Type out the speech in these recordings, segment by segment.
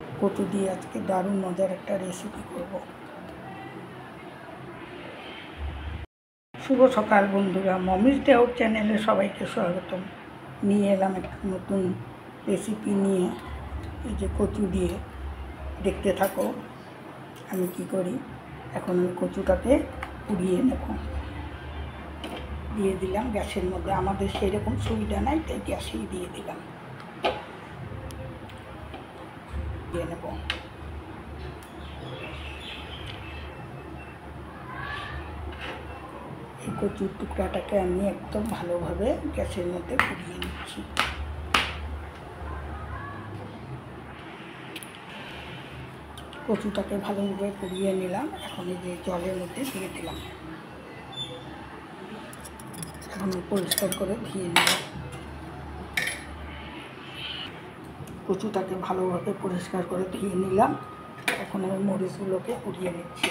কচু দিয়ে আজকে দারুণ মজার একটা রেসিপি করব। শুভ সকাল বন্ধুরা, মমিস ডে আউট চ্যানেলে সবাইকে স্বাগতম। নিয়ে এলাম একটা নতুন রেসিপি নিয়ে। এই যে কচু দিয়ে, দেখতে থাকো আমি কি করি। এখন আমি কচুটাকে পুড়িয়ে নেব। দিয়ে দিলাম গ্যাসের মধ্যে, আমাদের সেরকম সুবিধা নাই তাই গ্যাসেই দিয়ে দিলাম। দিয়ে নেব। এই কচুর টুকরাটাকে আমি একদম ভালোভাবে গ্যাসের মধ্যে পুড়িয়ে নিচ্ছি। কচুটাকে ভালোভাবে পুড়িয়ে নিলাম। এখন এই যে জলের মধ্যে দিয়ে দিলাম। এখন পরিষ্কার করে ধুয়ে নিলাম। কচুটাকে ভালোভাবে পরিষ্কার করে ধুয়ে নিলাম। এখন আমি মরিচগুলোকে পুড়িয়ে নিচ্ছি।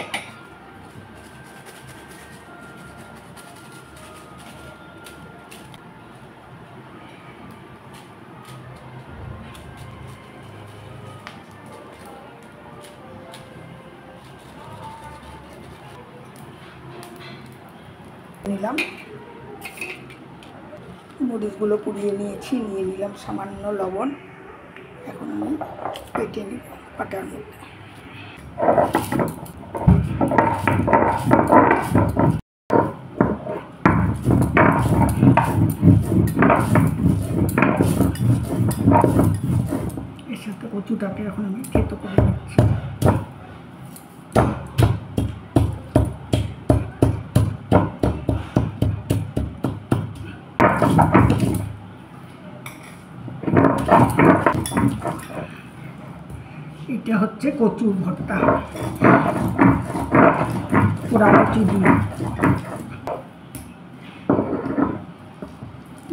নিলাম মরিচগুলো পুড়িয়ে নিয়েছি, নিয়ে নিলাম সামান্য লবণ। এখন আমি পেটে নিব পাটার মধ্যে। এর সাথে কচুটাকে এখন আমি থেতো করে নিচ্ছি। এটা হচ্ছে কচুর ভর্তা, পোড়া কচু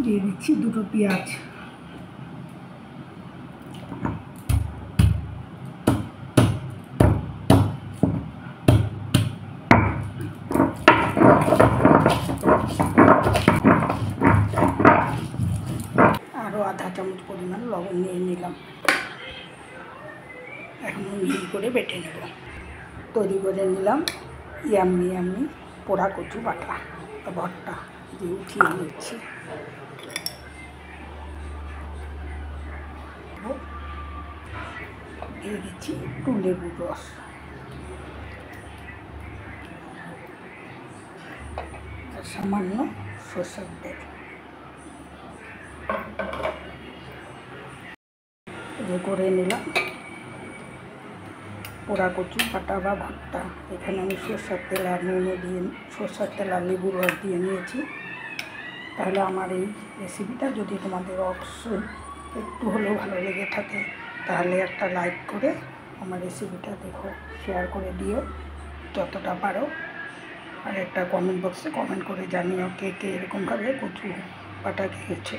দিয়ে দিচ্ছি দুটো পেঁয়াজ। আরও আধা চামচ পরিমাণ লবণ নিয়ে নিলাম। এখন মিহি করে বেটে নেব। তৈরি করে নিলাম ইয়াম্মি পোড়া কচু বাটা ভর্তা। দিয়ে উঠিয়ে নিচ্ছি। দিয়ে দিচ্ছি একটু লেবুর রস। সামান্য সরষের তেল। করে নিলাম পোড়া কচু বাটা বা ভর্তা। এখানে আমি সরষের তেল আর নুনও দিয়ে, সরষের তেল আর লেবুর রস দিয়ে নিয়েছি। তাহলে আমার এই রেসিপিটা যদি তোমাদের অবশ্যই একটু হলেও ভালো লেগে থাকে, তাহলে একটা লাইক করে আমার রেসিপিটা দেখো, শেয়ার করে দিও যতটা পারো। আর একটা কমেন্ট বক্সে কমেন্ট করে জানিও কে কে এরকমভাবে কচু বাটা খেয়েছো।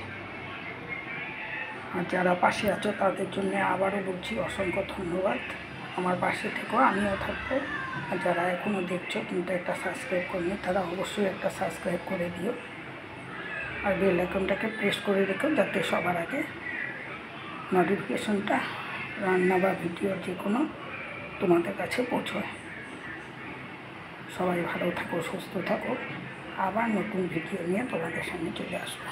আর যারা পাশে আছো তাদের জন্য আবারও বলছি অসংখ্য ধন্যবাদ। আমার পাশে থেকেও আমিও থাকবো। আর যারা এখনও দেখছো কিন্তু একটা সাবস্ক্রাইব করনি, তারা অবশ্যই একটা সাবস্ক্রাইব করে দিও। আর বেল আইকনটাকে প্রেস করে রেখো, যাতে সবার আগে নোটিফিকেশনটা রান্না বা ভিডিওর যে কোনো তোমাদের কাছে পৌঁছয়। সবাই ভালো থাকো, সুস্থ থাকো। আবার নতুন ভিডিও নিয়ে তোমাদের সামনে চলে আসবো।